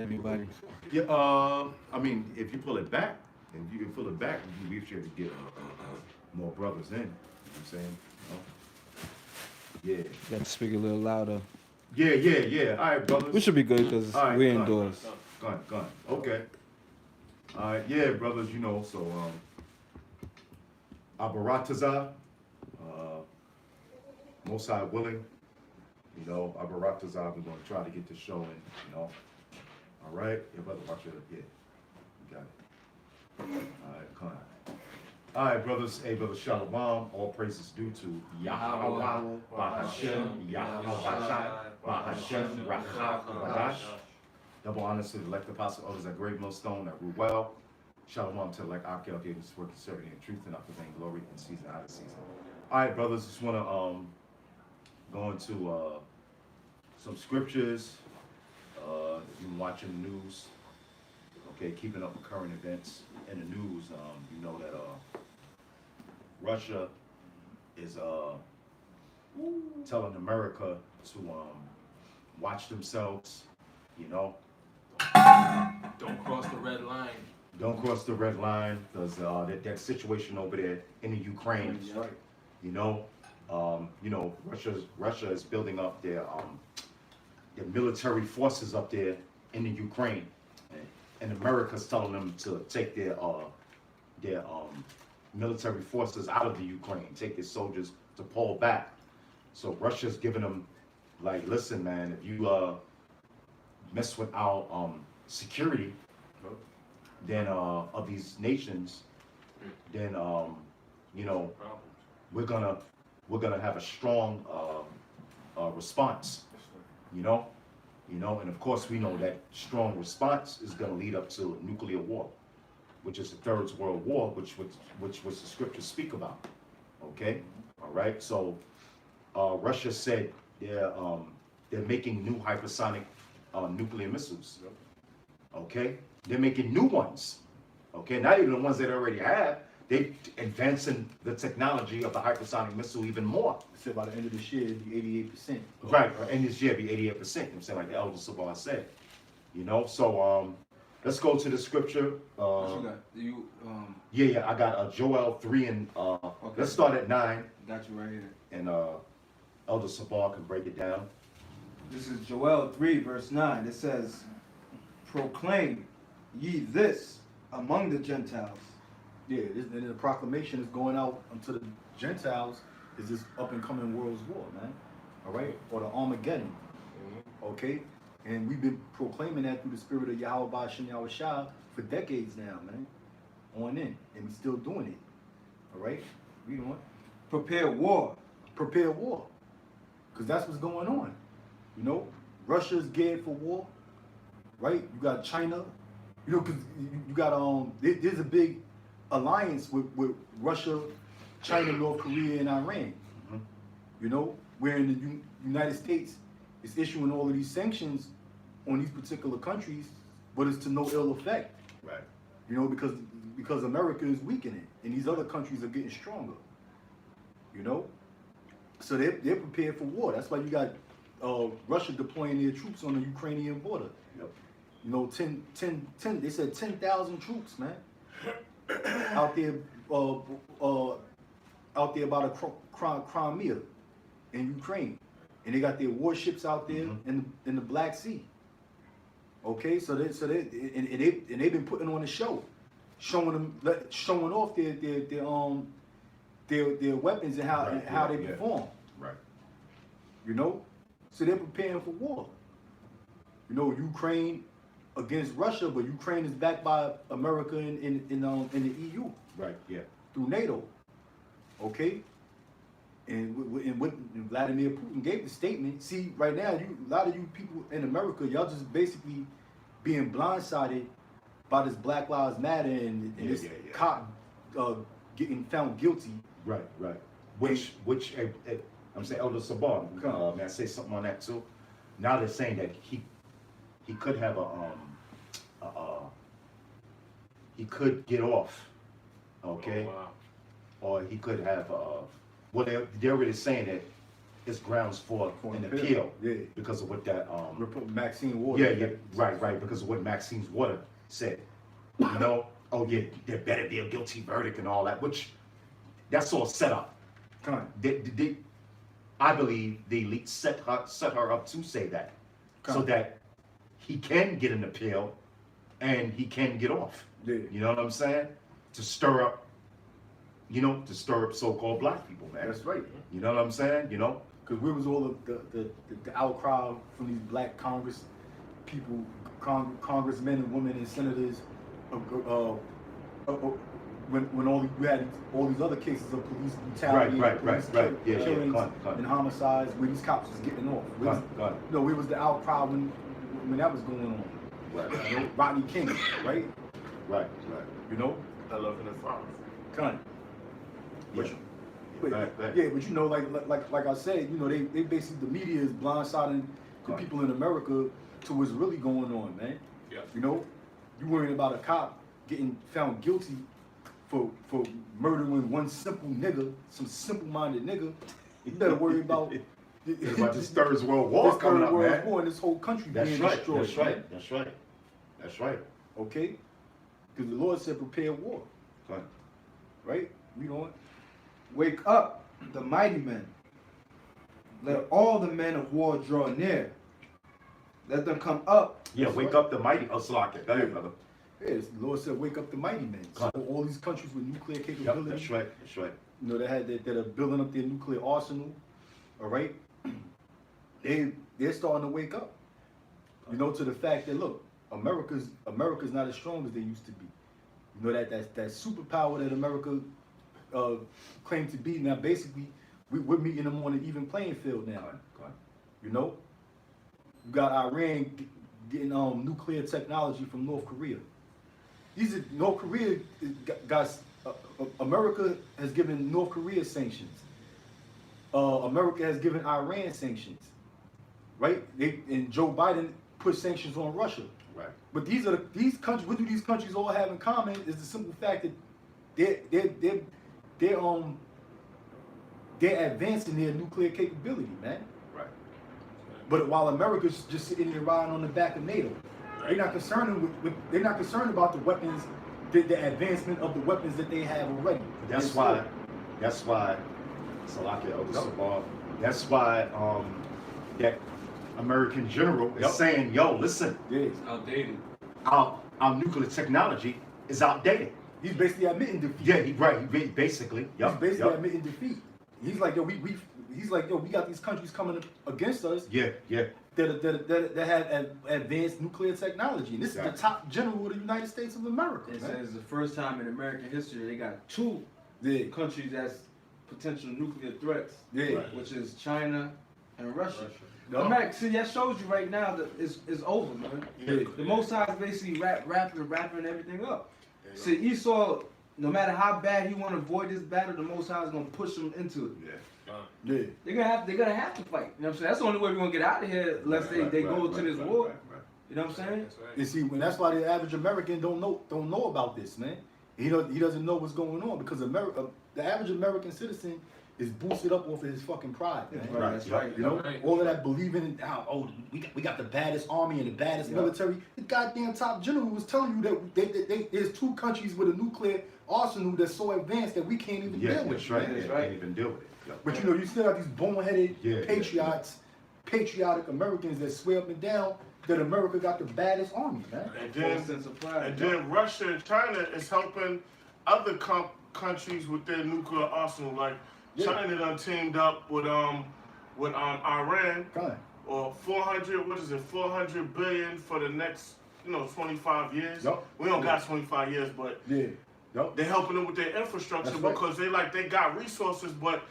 everybody. Yeah, I mean, if you pull it back, if you can pull it back, we should to get more brothers in. You know what I'm saying? You know? You got to speak a little louder. Yeah. All right, We brothers. should be good because All right, we're gone, indoors. gone. Okay. All right, yeah, brothers. You know, so Abarataza, uh, most high willing. You know, Abarataza. We're gonna try to get this show in. You know. All right, yeah, brother, watch it. Yeah, you got it. All right, come on. All right, brothers. Hey, brother Shalom. All praises due to Yahweh, Bahashem, Yahweh, Bahashem, Rachach, Badash. Double honors to the elect apostle, others at Great Millstone, that rule well. Shalom to the elect Akel, gave his work concerning in truth and after vain glory in season out of season. All right, brothers, just want to go into some scriptures. If you're watching the news, okay, keeping up with current events in the news, you know that Russia is telling America to watch themselves, you know. Don't cross the red line. Don't cross the red line, because that situation over there in the Ukraine, you know, Russia is building up their military forces up there in the Ukraine, and America's telling them to take their military forces out of the Ukraine, take their soldiers to pull back. So Russia's giving them, like, listen, man, if you mess with our security, then of these nations, then you know, we're gonna have a strong response, you know, and of course we know that strong response is gonna lead up to nuclear war, which is the Third World War, which the scriptures speak about. Okay, all right. So Russia said they're making new hypersonic nuclear missiles. Okay, they're making new ones. Okay, not even the ones they already have. They advancing the technology of the hypersonic missile even more. So by the end of this year, it'll be 88%. Right, and this year be 88%. You know what I'm saying, like the Elder Sabah said. You know, so let's go to the scripture. What you got? Yeah, I got Joel 3 and Okay. let's start at 9, Got you right here. and Elder Sabah can break it down. This is Joel 3, verse 9. It says, proclaim ye this among the Gentiles. Yeah, and the proclamation is going out unto the Gentiles is this up and coming world's war, man. All right, or the Armageddon. Okay, and we've been proclaiming that through the spirit of Yahweh Ba'ashem Yahweh Shah for decades now, man. On in, and we still doing it. All right, read on. Prepare war. Prepare war, because that's what's going on. You know, Russia's geared for war, right? You got China, you know, because you got there's a big alliance with Russia, China, North Korea, and Iran. You know, where in the United States is issuing all of these sanctions on these particular countries, but it's to no ill effect. Right. You know, because America is weakening, and these other countries are getting stronger. You know, so they're prepared for war. That's why you got Russia deploying their troops on the Ukrainian border. Yep. You know, 10 they said 10,000 troops, man, out there by the Crimea in Ukraine, and they got their warships out there in the Black Sea. Okay, so they've been putting on a show, showing off their weapons and how they perform. Right. You know, so they're preparing for war. You know, Ukraine against Russia, but Ukraine is backed by America in the EU. Right. Yeah. Through NATO. Okay. And what Vladimir Putin gave the statement. See, right now, a lot of you people in America, y'all just basically being blindsided by this Black Lives Matter and this cop getting found guilty. Right. Which I'm saying, Elder Sabah, may I say something on that too? Now they're saying that he could have he could get off, okay? Oh, wow. Or he could have well, they're already saying that is grounds for For an an appeal. appeal Yeah. because of what that Maxine Waters. yeah, right, because of what Maxine's Water said. You know, oh yeah, there better be a guilty verdict and all that, which that's all set up. Con. I believe the elite set her up to say that, so Con. that he can get an appeal and he can get off. Yeah. You know what I'm saying? To stir up, to stir up so-called black people, man. That's right. You know what I'm saying? You know? Because where was all of the outcry from these black Congress people, congressmen and women and senators, when we had all these other cases of police brutality, Right. Yeah, killings, con. and homicides, where these cops was getting off. Con. No, where was the outcry when that was going on? Right. You know, Rodney King, right? Right. You know, I love in the farm. Con. Yeah. But, Right. yeah, but you know, like I said, you know, they basically, the media is blindsiding the Right. people in America to what's really going on, man. Yeah. You know, you worrying about a cop getting found guilty for murdering one simple nigga, some simple-minded nigga. You better worry about It's about this Third World War this coming third up, world man. war and this whole country That's being right. destroyed. That's man. right. Okay? Because the Lord said prepare war, Con. right? Read on. Wake up, the mighty men. Let all the men of war draw near. Let them come up. Yeah, That's wake right. up the mighty. Oh, Slocket. Go ahead, brother. Yes, the Lord said wake up the mighty men. So all these countries with nuclear Yep, capability, that's right. you know, that are building up their nuclear arsenal, all right? They're starting to wake up. You know, to the fact that look, America's not as strong as they used to be. You know that superpower that America claimed to be. Now basically, we're meeting them on an even playing field now. Con. You know, you got Iran getting nuclear technology from North Korea. North Korea got America has given North Korea sanctions. America has given Iran sanctions, right? And Joe Biden put sanctions on Russia. Right. But these countries. What do these countries all have in common? Is the simple fact that they're advancing their nuclear capability, man. Right. But while America's just sitting there riding on the back of NATO, they're not concerned they're not concerned about the weapons, the advancement of the weapons that they have already. That's why, Salakia Elder Sabal, that's why that American general is saying, yo, listen, Yes. Outdated. our nuclear technology is outdated. He's basically admitting defeat. Yeah, he basically. He's basically admitting defeat. He's like, yo, we got these countries coming against us Yeah. that have advanced nuclear technology. And this is Exactly. the top general of the United States of America. It man. says the first time in American history they got two Yeah. countries that's potential nuclear threats, Yeah. Right. which is China and Russia. No. America, see, that shows you right now that it's over, man. Yeah. The Most High is basically wrapping everything up. See, Esau, no matter how bad he want to avoid this battle, the Most High is gonna push him into it. Yeah. They're gonna have to fight. You know what I'm saying? That's the only way we're gonna get out of here, unless they go to this war. You know what I'm saying? That's right. You see, that's why the average American don't know about this, man. He doesn't know what's going on because the average American citizen is boosted up off of his fucking pride, man. Right, that's right. You know, Right. all of that believing in we got the baddest army and the baddest military. The goddamn top general was telling you that there's two countries with a nuclear arsenal that's so advanced that we can't even Yeah, deal with. that's right. man. They can't even deal with it. Yeah. But you know, you still got these boneheaded Yeah. patriotic Americans that swear up and down that America got the baddest army, man. And Full then, sense of pride. and then Russia and China is helping other countries with their nuclear arsenal. Like Yeah. China done teamed up with Iran Kind. or 400 billion for the next 25 years. Yup. We don't got 25 years, but Yeah. Yup. they're helping them with their infrastructure That's right. because they got resources, but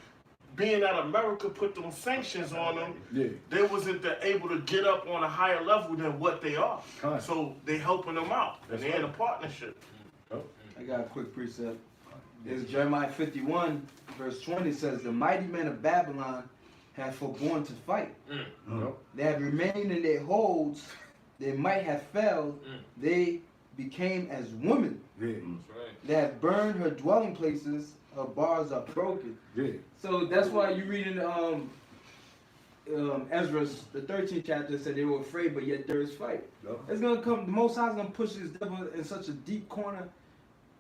being that America put them sanctions on them, Yeah. they wasn't able to get up on a higher level than what they are. Right. So they helping them out, That's and they're in a right. partnership. I got a quick precept. It's Jeremiah 51, verse 20 says, "The mighty men of Babylon have forborne to fight. Yup. They have remained in their holds. They might have failed. They became as women. Yeah. That's right. They have burned her dwelling places. Her bars are broken." Yeah. So that's why you read in Ezra, the 13th chapter said they were afraid, but yet there is fight. Yup. It's gonna come. The Most High is gonna push this devil in such a deep corner,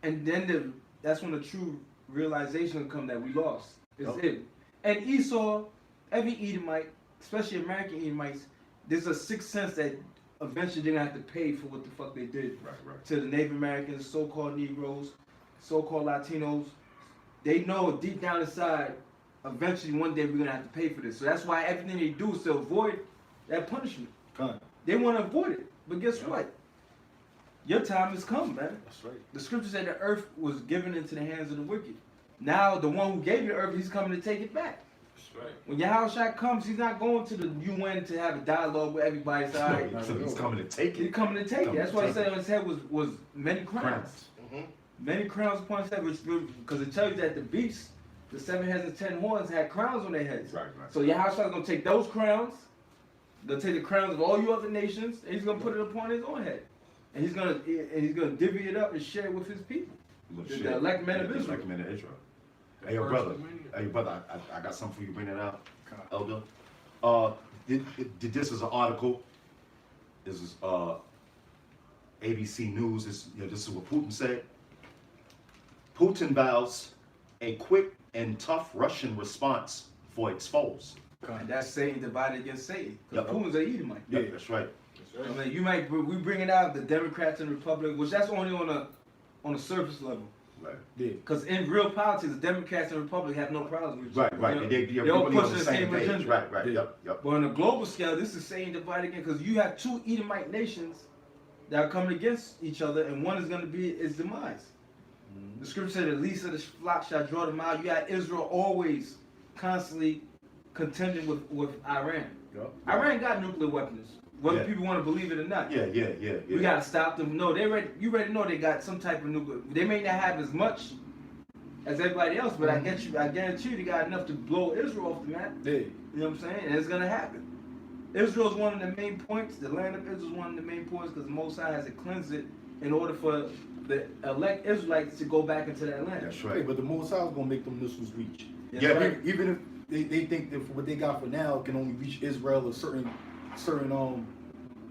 and then that's when the true realization will come that we lost. It's Yup. it. And Esau, every Edomite, especially American Edomites, there's a sixth sense that eventually they're gonna have to pay for what the fuck they did Right. to the Native Americans, so-called Negroes, so-called Latinos. They know deep down inside, eventually one day we're gonna have to pay for this. So that's why everything they do is to avoid that punishment. Con. They want to avoid it. But guess Yeah. what? Your time has come, man. That's right. The scripture said the earth was given into the hands of the wicked. Now the one who gave you the earth, he's coming to take it back. That's right. When Yahushua comes, he's not going to the UN to have a dialogue with everybody. It's all right. So he's coming to take He's it. coming to take it. That's why he said on his head was many crowns. Crowns. Mhm. Many crowns upon his head, because it tells you that the beasts, the 7 heads and 10 horns, had crowns on their heads. Right. So Yahushua is going to take those crowns, gonna take the crowns of all you other nations, and he's gonna put it upon his own head. And he's gonna divvy it up and share it with his people. The elect men of The Israel. elect men of Israel. Hey, yo, brother. Hey, brother, I got something for you. Bring it out, Elder. This is an article. This is ABC News. This is what Putin said. Putin vows a quick and tough Russian response for its foes. And that's Satan divided against Satan. Yep. Because Putin's an Edomite. Yeah, that's right. I mean, we bring it out the Democrats and Republicans, which that's only on a surface level. Right. Yeah. Because in real politics, the Democrats and Republicans have no problems with each other. Right. You know? They all really on pushing the the same same page. agenda. Right. Yeah. Yep. But on a global scale, this is Satan divided again because you have 2 Edomite nations that are coming against each other, and one is going to be its demise. The scripture said, "The least of the flock shall draw them out." You got Israel always, constantly contending with Iran. Yup. Iran got nuclear weapons, whether Yeah. people want to believe it or not. Yeah. We gotta stop them. No, you already know they got some type of nuclear. They may not have as much as everybody else, but I guarantee you they got enough to blow Israel off the map. Yeah. You know what I'm saying? And it's gonna happen. Israel's one of the main points. The land of Israel is one of the main points because Most High has to cleanse it in order for the elect Israelites to go back into that land. That's Hey, right. but the Most High is gonna make them missiles reach. That's Yeah, right. Even if they think that what they got for now can only reach Israel or certain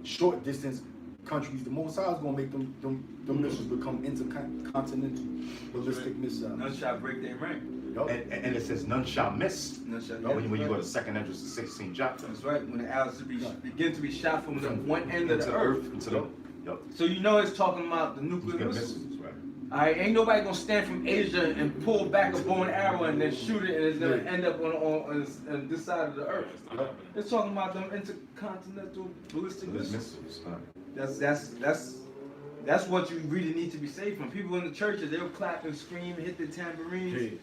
short distance countries, the Most High is gonna make them missiles become intercontinental ballistic missiles. None shall break their rank. Yup. And it says none shall miss. None shall When you go to 2nd Ezra 16 chapter. That's right. When the arrows begin to be shot from the one end of Into the earth. into the. Yup. So you know it's talking about the He's nuclear got missiles. missiles, right? Alright, ain't nobody gonna stand from Asia and pull back a bow and arrow and then shoot it and it's gonna end up on this side of the earth. It's talking about them intercontinental ballistic There's missiles. missiles. That's what you really need to be saved from. People in the churches, they'll clap and scream, hit the tambourines, Yeah.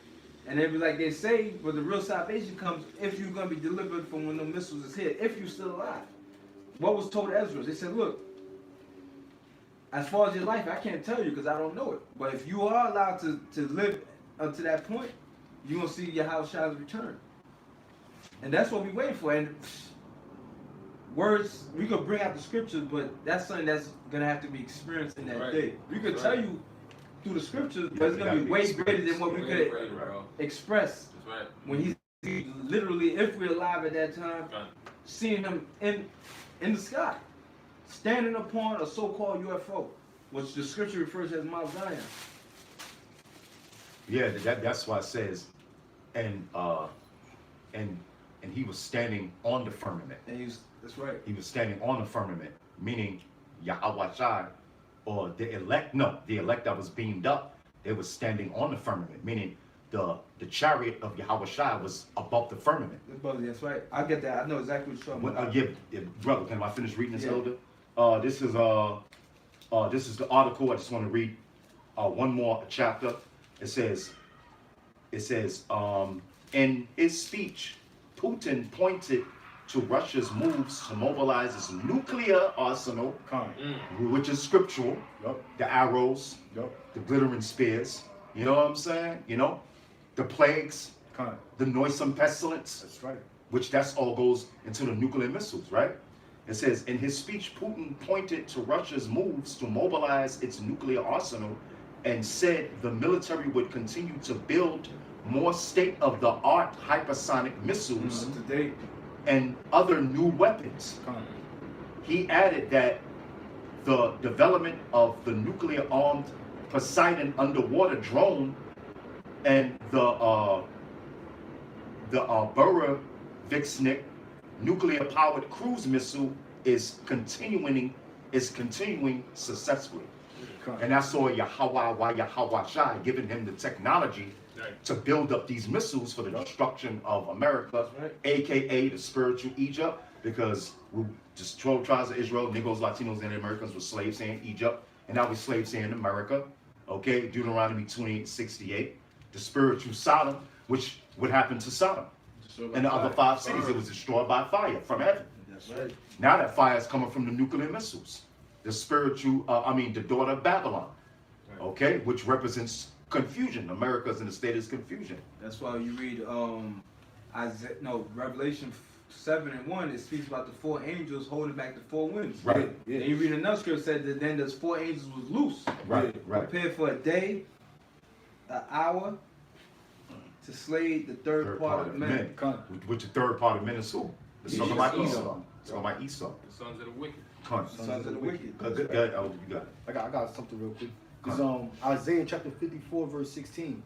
and they'll be like they say, but the real salvation comes if you're gonna be delivered from when the missiles is hit, if you're still alive. What was told to Ezra? They said, look, as far as your life, I can't tell you because I don't know it. But if you are allowed to live up to that point, you're going to see Yahushua's return. And that's what we're waiting for. And words, we could bring out the scriptures, but that's something that's going to have to be experienced in that Right. day. We could Right. tell you through the scriptures, Yeah, but it's it going gotta to be be way experienced. greater than what we could Bro. express That's right. when he's literally, if we're alive at that time, Right. seeing him in the sky, standing upon a so-called UFO, which the scripture refers to as Mount Zion. Yeah, that's why it says, and he was standing on the firmament. And that's right. He was standing on the firmament, meaning Yahweh, or the elect that was beamed up, they was standing on the firmament, meaning the chariot of Yahweh was above the firmament. That's right. I get that. I know exactly what you're talking about. Yeah, brother, can I finish reading this, Yeah. Elder? This is the article. I just want to read one more chapter. It says, in his speech, Putin pointed to Russia's moves to mobilize its nuclear arsenal, which is scriptural, Yup. the arrows, Yup. the glittering spears. You know what I'm saying? You know, the plagues, Con. the noisome pestilence, That's right. which that's all goes into the nuclear missiles, right? It says, in his speech, Putin pointed to Russia's moves to mobilize its nuclear arsenal and said the military would continue to build more state-of-the-art hypersonic missiles Up to date. and other new weapons. Con. He added that the development of the nuclear-armed Poseidon underwater drone and the Burevestnik nuclear-powered cruise missile is continuing successfully. Con. And that's all Yahweh Shai giving him the technology Right. to build up these missiles for the destruction of America, Right. aka the spiritual Egypt, because we just 12 tribes of Israel, Negroes, Latinos, and Americans were slaves here in Egypt, and now we're slaves here in America. Okay, Deuteronomy 28:68, the spiritual Sodom, which would happen to Sodom and the other 5 cities. It was destroyed by fire from heaven. That's right. Now that fire is coming from the nuclear missiles. The spiritual, the daughter of Babylon, okay, which represents confusion. America's in a state of confusion. That's why you read Revelation 7:1. It speaks about the 4 angels holding back the 4 winds. Right. Yeah. Then you read another scripture said that then those 4 angels was loose, Right, right. prepared for a day, an hour, to slay the third part of men. Con. Which the third part of men is who? It's talking about Esau. Esau. It's talking about Esau. The sons of the wicked. Come Sons of the wicked. Good. Oh, you got it. I got something real quick. Because Isaiah chapter 54, verse 16.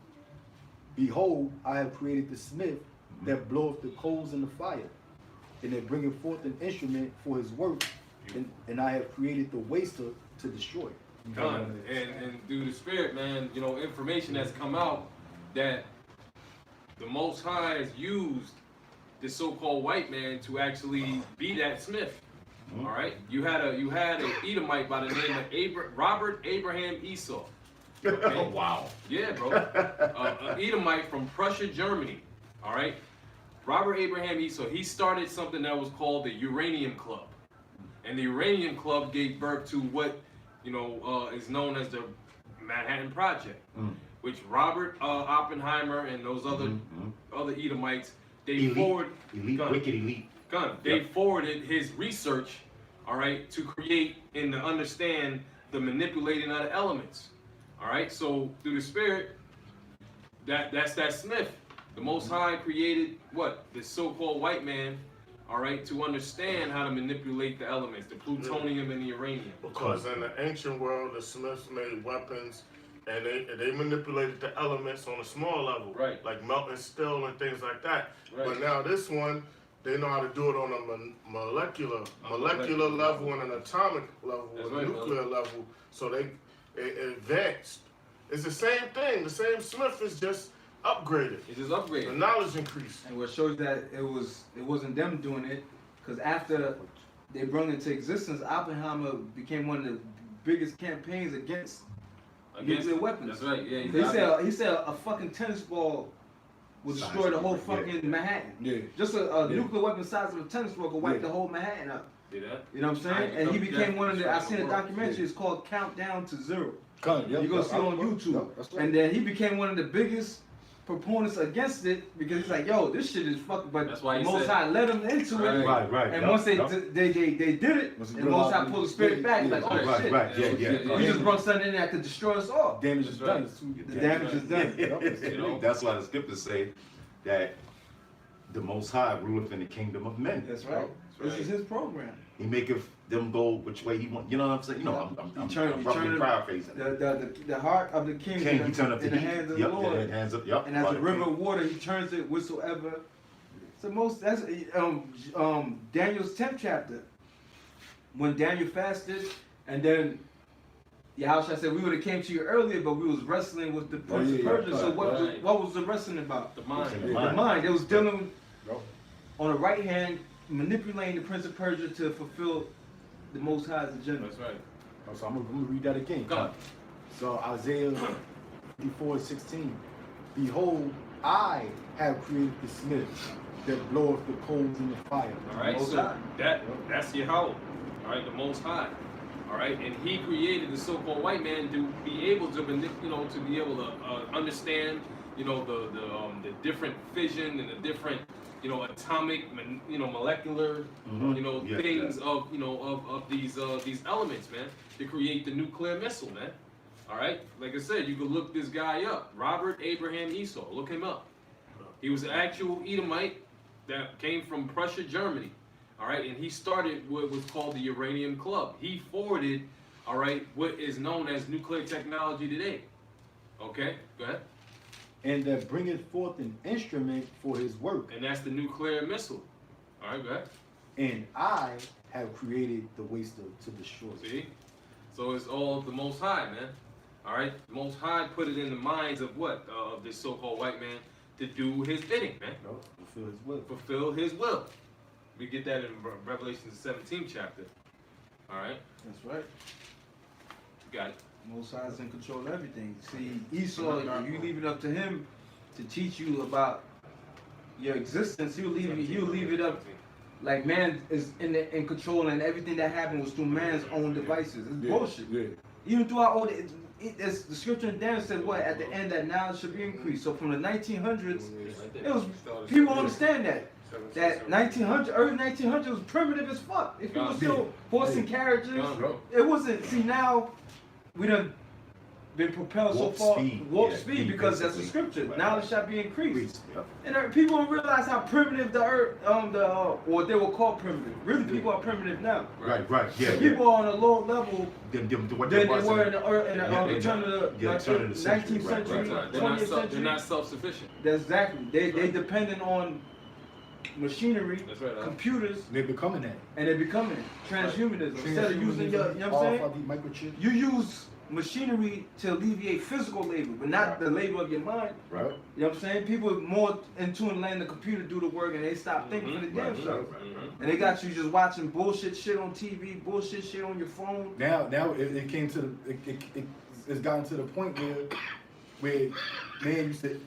Behold, I have created the smith that bloweth the coals in the fire, and that bringeth forth an instrument for his work, and I have created the waster to destroy. Done. And through the Spirit, man, you know, information has come out that the Most High has used this so-called white man to actually be that Smith. All right, you had an Edomite by the name of Robert Abraham Esau. Okay? Wow. Yeah, bro. An Edomite from Prussia, Germany. All right. Robert Abraham Esau. He started something that was called the Uranium Club, and the Uranium Club gave birth to what is known as the Manhattan Project, which Robert Oppenheimer and those other Edomites Wicked elite. They forwarded his research, all right, to create and to understand the manipulating of the elements. All right, so through the Spirit, that's that Smith. The Most High created what? This so-called white man, all right, to understand how to manipulate the elements, the plutonium and the uranium. Because in the ancient world, the Smiths made weapons, and they manipulated the elements on a small level, Right. like melting steel and things like that. Right. But now this one, they know how to do it on a molecular level and an atomic level, That's and right, a nuclear level. So they advanced. It's the same thing. The same Smith is just upgraded. It just The upgraded. knowledge increased. And what shows that it wasn't them doing it, because after they brought it into existence, Oppenheimer became one of the biggest campaigns against nuclear weapons. That's right. Yeah. He said a fucking tennis ball will destroy the whole fucking Manhattan. Yeah. Just a nuclear weapon size of a tennis ball could wipe Yeah. the whole Manhattan up. See that? You know what I'm saying? And he became one of the. I seen a documentary. It's called Countdown to Zero. Con. You gonna see it on YouTube. Yeah, that's right. And then he became one of the biggest proponents against it because he's like, yo, this shit is fucking. But That's why he Most said- High let him into it. Right. And Yup, once they yup. did it, Was it and real Most High life? pulled the spirit back, Yeah, like, oh Right, shit. right. Yeah. We just brought something in there that could destroy us all. Damage is That's done. right. It's too- The damage is done. You know? That's why the scriptures say that the Most High ruleth in the kingdom of men. That's right. That's This is his program. He maketh them go which way he want. You know what I'm saying? You know, I'm He roughly turned paraphrasing. the heart of the king, King, he turned up in the the hands of the Yep, Lord. hands up. Yep. And as a right. river of water, he turns it whatsoever. So that's Daniel's 10th chapter. When Daniel fasted, and then Yahushua said, we would have came to you earlier, but we was wrestling with the Prince of Persia. So right. what was the wrestling about? The mind. The The mind. They was dealing Yup. on the right hand, manipulating the Prince of Persia to fulfill the Most High's agenda. That's right. So I'm gonna read that again. Come. So Isaiah 54:16. Behold, I have created the smith that bloweth the coals in the fire. All right. Most So High. that's Yahweh. All right. The Most High. All right. And he created the so-called white man to be able to, to be able to understand, the different fission and the different, atomic, molecular, Yeah, things of these elements, man, to create the nuclear missile, man. All right. Like I said, you could look this guy up, Robert Abraham Esau. Look him up. He was an actual Edomite that came from Prussia, Germany. All right, and he started what was called the Uranium Club. He forwarded, all right, what is known as nuclear technology today. Okay, go ahead. And that bringeth forth an instrument for his work. And that's the nuclear missile. All right, go ahead. And I have created the waster to destroy it. See? So it's all the Most High, man. All right? The Most High put it in the minds of what? Of this so-called white man to do his bidding, man. No, fulfill his will. Fulfill his will. We get that in Revelation 17 chapter. All right? That's right. You got it. Most High's in control of everything. See, Esau, you leave it up to him to teach you about your existence. He'll leave it up. Like man is in control, and everything that happened was through man's own devices. It's bullshit. Yeah. Even throughout all it's the scripture in Daniel said what at the end that knowledge should be increased. So from the 1900s, it was people understand that 1900 early 1900s was primitive as fuck. If you was still horse and carriages, it wasn't. See now we done been propelled Warp so far speed, warp yeah, speed because that's the basically. scripture. Right. Knowledge shall be increased. Yep. And people don't realize how primitive the earth, or they were called primitive. Really, people are primitive now. Right, yeah. People are on a low level What than they was were in- in the turn of the yeah, turn of the century, 19th right, century, right. 20th century. They're not self-sufficient. That's exactly. They dependent on machinery, That's right, computers, They're becoming that. and they're becoming it. Transhumanism. Instead of using your, you know what I'm saying? RFID microchip. You use machinery to alleviate physical labor, but not the labor of your mind. Right. You know what I'm saying? People are more in tune letting the computer do the work, and they stop thinking for the damn Right, self. right. And they got you just watching bullshit shit on TV, bullshit shit on your phone. Now it came to it's gotten to the point where man used to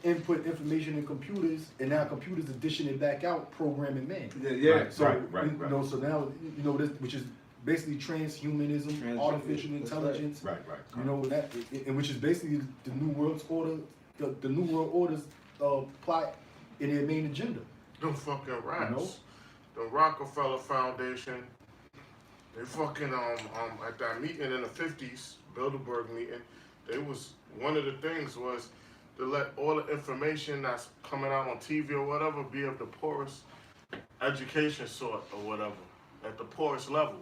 input information in computers, and now computers are dishing it back out, programming man. Yeah. Right. So right. you know, so now you know this, which is basically transhumanism, artificial That's intelligence. Right. You know that, and which is basically the new world's order, the new world order's plot in their main agenda. Them fucking rats. You know? The Rockefeller Foundation. They fucking at that meeting in the 50s, Bilderberg meeting, they was one of the things was to let all the information that's coming out on TV or whatever be of the poorest education sort or whatever, at the poorest level.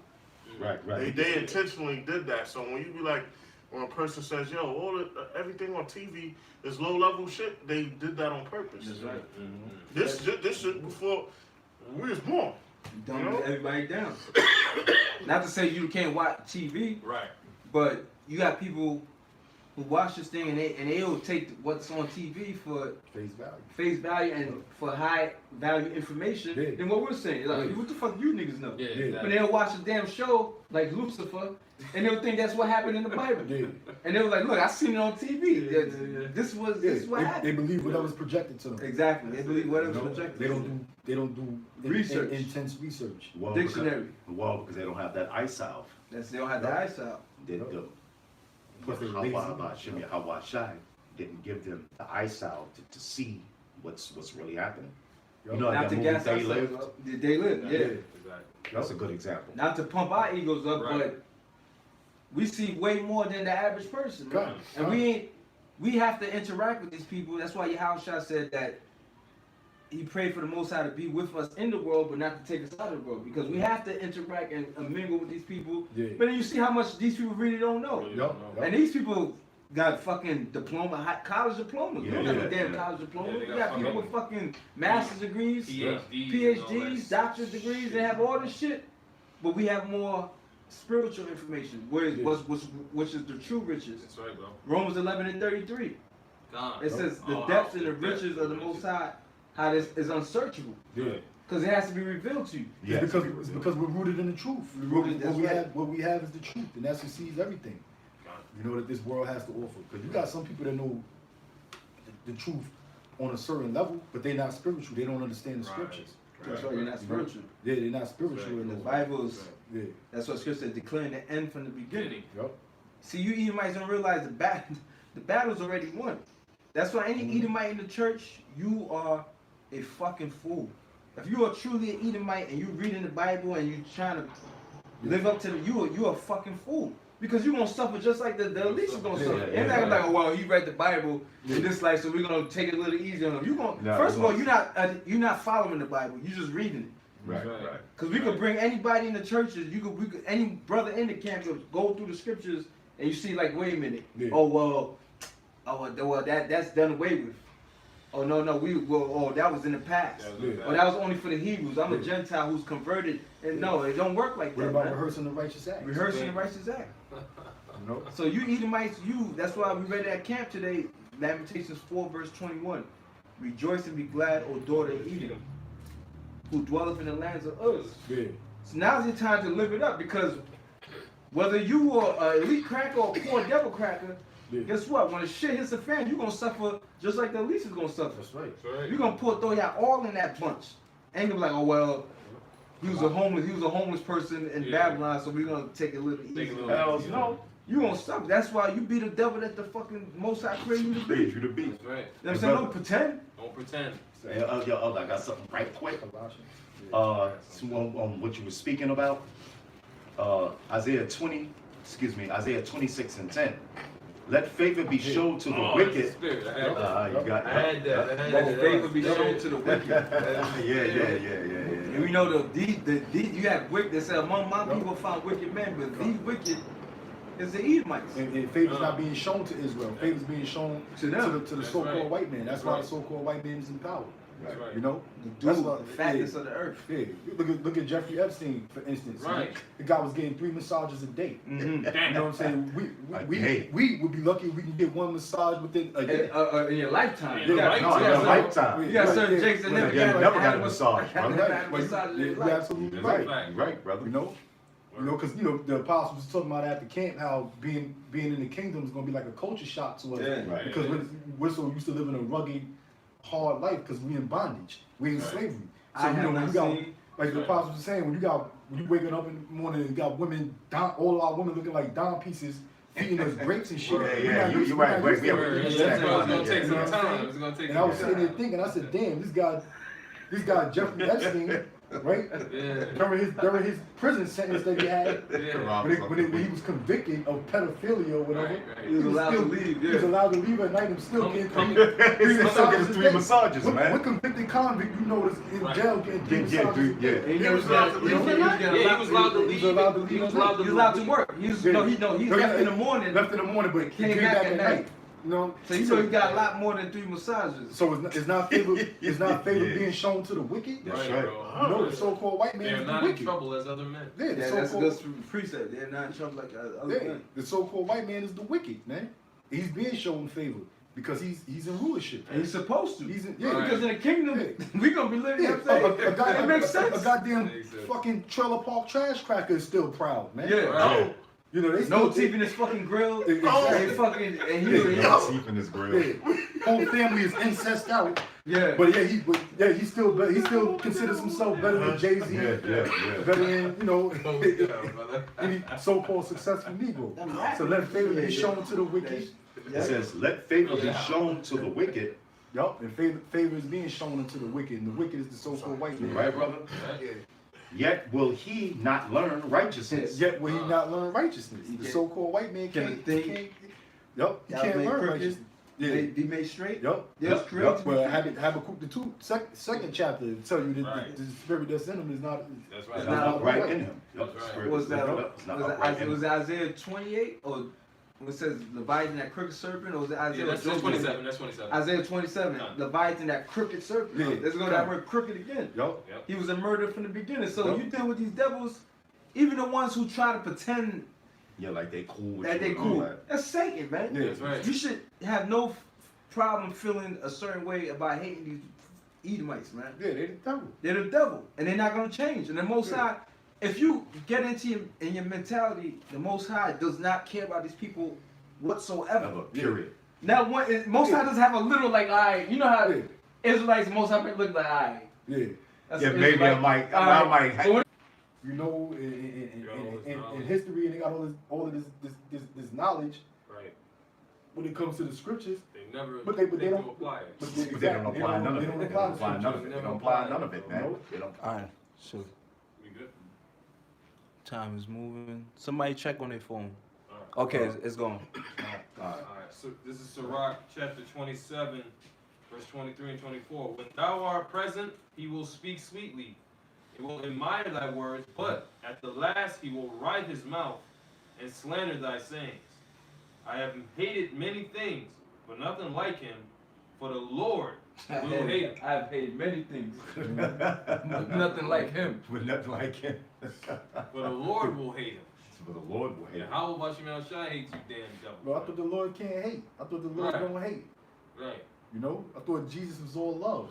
Right. They intentionally did that. So when you be like, when a person says, "Yo, everything on TV is low level shit," they did that on purpose. That's right. This shit before we was born. Dumbing everybody down. Not to say you can't watch TV, Right. but you got people who watch this thing and they'll take what's on TV for Face value. face value and for high value information Yeah. than what we're saying. Like, what the fuck you niggas know? Yeah, Yeah. exactly. But they'll watch a damn show like Lucifer, and they'll think that's what happened in the Bible. Yeah. And they were like, "Look, I seen it on TV. Yeah. This was Yeah, what they happened." believe whatever's projected to them. Exactly. They believe whatever's You know? projected. They don't do Research. intense research. Well, Dictionary. Because they don't have that eye salve. They don't have the eyesight. Plus they're lazy. Hawa Shai didn't give them the eye salve to see what's really happening. You know Not that to movie gas They ourselves Lived? up. They live, yeah. Exactly. That's a good example. Not to pump our egos up, Right. but we see way more than the average person. Right. And we have to interact with these people. That's why Yahushua said that he prayed for the Most High to be with us in the world, but not to take us out of the world. Because we have to interact and mingle with these people. Yeah. But then you see how much these people really don't know. Yup. And these people got fucking college diplomas. We don't have a damn college diploma. Yeah, they we got got people with fucking master's degrees, PhDs, doctorate degrees. They have all this shit, but we have more spiritual information, which is the true riches. That's right, bro. Romans 11:33. God. It says the Oh, depths and the depth riches of the Most High, how this is unsearchable, Yeah. because it has to be revealed to you. Yeah, It's because we're rooted in the truth. Rooted, that's right. What we have is the truth, and that's what sees everything. You know that this world has to offer. Because you got some people that know the truth on a certain level, but they're not spiritual. They don't understand the Right. scriptures. That's why you're not spiritual. Yeah, they're not spiritual. Right. in The those- Bible's Yeah. that's what Scripture says, declaring the end from the beginning. Beginning. Yup. See, you Edomites don't realize the battle's already won. That's why any Edomite in the church, you are a fucking fool. If you are truly an Edomite and you reading the Bible and you trying to live up to you are a fucking fool. Because you're gonna suffer just like the elites is gonna Yeah, suffer. yeah, It's not yeah. like, oh well, he read the Bible in this life, so we're gonna take it a little easy on him. You gonna No, first of all, we're you're not following the Bible. You're just reading it. Right, Right. right. Cause we could bring anybody in the churches. We could any brother in the camp could go through the scriptures and you see like, wait a minute. Yeah. Oh well, that's done away with. Oh no, that was in the past. Yeah. Or that was only for the Hebrews. I'm a Gentile who's converted, and no, it don't work like What that. about man. rehearsing the righteous act? Rehearsing the righteous act. You know? So you Edomites, that's why we read at camp today, Lamentations 4 verse 21. Rejoice and be glad, O daughter of Edom, who dwelleth in the lands of Uz. Yeah. So now's your time to live it up, because whether you are an elite cracker or a poor devil cracker, Yeah. guess what? When the shit hits the fan, you're gonna suffer just like the elites is gonna suffer. That's right. That's right. You're gonna throw y'all all in that bunch. Ain't gonna be like, oh well, he was a homeless person in Yeah. Babylon, so we're gonna take it a little Take easy. it a little Hell easy. no. You gonna suffer. That's why you be the devil that the fucking Most High created you to be. Lead you to be. That's right. You know what I'm saying? Don't pretend. Don't pretend. Hey, yo, I got something right quick. Colossians. So on what you were speaking about, Isaiah 26 and 10. Let favor be shown to the Oh, that's the wicked. spirit. I had that. You got I had that. I had Let that. favor be shown to the wicked. Yeah. And we know you have wicked. They say among my people found wicked men, but these wicked is the Edomites. And favor's not being shown to Israel. Favor's being shown To them. to the That's so-called right. white man. That's That's why right. the so-called white man is in power. That's right. You know? The That's dude, why- the fatness of the earth. Yeah. Look at Jeffrey Epstein, for instance. Right. The guy was getting 3 massages a day. Mm-hmm. You know what I'm saying? We would be lucky if we can get 1 massage within a day. In your lifetime. In You your got- lifetime. you No, got in a certain- lifetime. You got certain Yeah, jakes that yeah, never yeah, got never got a had massage, had brother. a massage in their You're life. absolutely That's right. a fact. Right, brother. You know, because the apostles was talking about at the camp how being in the kingdom is gonna be like a culture shock to us. Yeah. Right. Because we're so used to living a rugged, hard life because we in bondage, we in Right. slavery. So I you know have when not you got, seen. like the Right. apostles was saying, when you waking up in the morning and you got women, all our women looking like Don pieces, feeding us grapes and shit. Yeah, We're not you're used- right, we're not right, used yeah, to we're it. used That's to why it's gonna Yeah, take yeah. some time. It's gonna take And I was some sitting there time. thinking, I said, damn, this guy Jeffrey Epstein, right? Yeah. During his prison sentence that he had, Yeah. when he was convicted of pedophilia or whatever, Right, right. He was allowed to leave, He was yeah. allowed to leave at night and still Come- getting come- three He's still getting massages a 3 day. massages, What man. convicted convict you know is in Right. jail getting 3 Yeah, massages a yeah. day? And He was allowed to leave he at was night? getting Yeah, he was allowed to He leave. was allowed to leave. He was allowed to He's allowed to work. He's Yeah. he No, left he- in the morning. Left in the morning, but he Came came back back at at night. night. You know, So you know he got a lot more than 3 massages. So it's not favor. It's not favor Yeah. being shown to the wicked. That's Right, right. bro. You know, the so-called white man They're is the not in wicked. trouble as other men. Yeah, the Yeah, that's so-called. good precept. They're not in trouble like other Yeah, men. the so-called white man is the wicked, man. He's being shown favor because he's in rulership. And he's supposed to. He's in, Right. Because in the kingdom, we gonna be living. Yeah, You know what I'm saying? a guy- It makes sense. A goddamn Makes sense. fucking trailer park trash cracker is still proud, man. Yeah. Right. You know, they No still, teeth in his fucking grill. Exactly. And fucking and He he got teeth in his grill. Yeah. Whole family is incest out, yeah. but he still considers himself better than Jay Z, Yeah. better than Oh, yeah, brother. any so-called successful Negro. So let favor be shown to the wicked. It says, let favor be shown to the wicked. Yup, and favor is being shown unto the wicked, and the wicked is the so-called white man. Right, brother? Right. Yet will he not learn righteousness. Yet will he not learn righteousness? He The can't- so-called white man Can can't. think. Can't, yup, he Y'all can't made learn crooked. righteousness. Yeah. Be made straight. Yup. Yes, Yup, correct. yup. Well, Habakkuk second chapter tell you that Right. the spirit that's in him is not. That's It's right. not not upright right. in him. Yup, That's right. spirit Was is that lifted up. It's not upright in was him. it Isaiah 28 or it says Leviathan that crooked serpent, or was it Isaiah? Yeah, that's 27. That's 27. Isaiah 27. Done. Leviathan that crooked serpent. Yeah. Let's go to that word crooked again. Yup. Yep. He was a murderer from the beginning. So Yep. you deal with these devils, even the ones who try to pretend Yeah, like they cool with that you they and all cool. that. That's Satan, man. Yeah. That's right. You should have no problem feeling a certain way about hating these Edomites, man. Yeah, they the devil. They're the devil, and they're not gonna change. And the Most Yeah. High, if you get into your mentality, the Most High does not care about these people whatsoever. Ever, period. Now, Most High doesn't have a little like, alright, you know how Yeah. Israelites, Most High look like, alright. Yeah. That's Yeah, an maybe I Israelite. might. All I right. might. So what- You know, in history, and they got all of this knowledge Right. when it comes to the scriptures. They never. But they do don't- apply it. But But they don't apply none of it. They don't apply none of it. They don't apply none of it, man. They don't. All right, so We good. time is moving. Somebody check on their phone. All Okay, it's going. Alright, so this is Sirach chapter 27, verse 23 and 24. When thou art present, he will speak sweetly. He will admire thy words, but at the last he will write his mouth and slander thy sayings. I have hated many things, but nothing like him, for the Lord will hate him. I've hated many things. Nothing like him. With nothing like him. For the Lord will hate him. But the Lord will hate And him. how about Shemal Shai hates you, damn devil? Bro, I thought the Lord can't hate. I thought the Lord Right. don't hate. Right. You know, I thought Jesus was all love.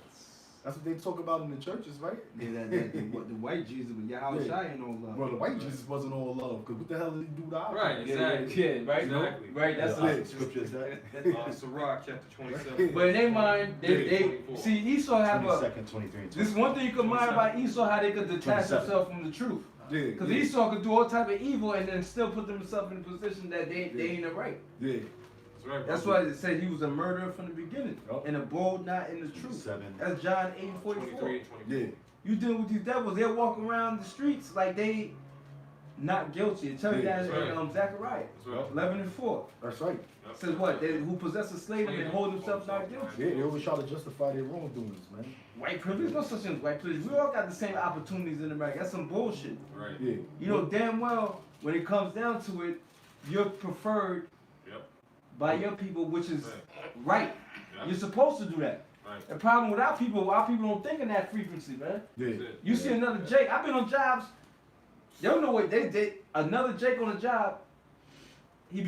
That's what they talk about in the churches, right? Yeah, the white Jesus with Yahweh Yeah. Shai and all love. Well, the white Jesus wasn't all love, because what the hell did he do to our Right, people? exactly. Yeah, right. Exactly. Right. That's Yeah, it. scripture is that? Sirach chapter 27. But in their mind, they see Esau have a. 22nd, 23, and 24. This one thing you can admire about Esau, how they could detach 27. themselves from the truth. Yeah, Because yeah, Esau could do all type of evil and then still put themselves in a position that they ain't a right. yeah. That's right. That's brother. why it said he was a murderer from the beginning. Yup. And a bold not in the truth. 27. That's John 8:44. 23 and 24. Yeah. You deal with these devils, they'll walk around the streets like they not guilty. It tells you Yeah, that that's in right. Zechariah That's right. 11 and 4. That's right. Yep. Says what? They who possess a slave and hold themselves not guilty. Yeah, they always try to justify their wrongdoings, man. White privilege, no such thing as white privilege. We all got the same opportunities in America. That's some bullshit. Right. Yeah. You know damn well when it comes down to it, you're preferred Yep. by your people, which is Right. right. Yep. You're supposed to do that. Right. The problem with our people don't think in that frequency, man. Yeah. That's it. You see another Jake. I've been on jobs. Y'all know what they did. Another Jake on a job.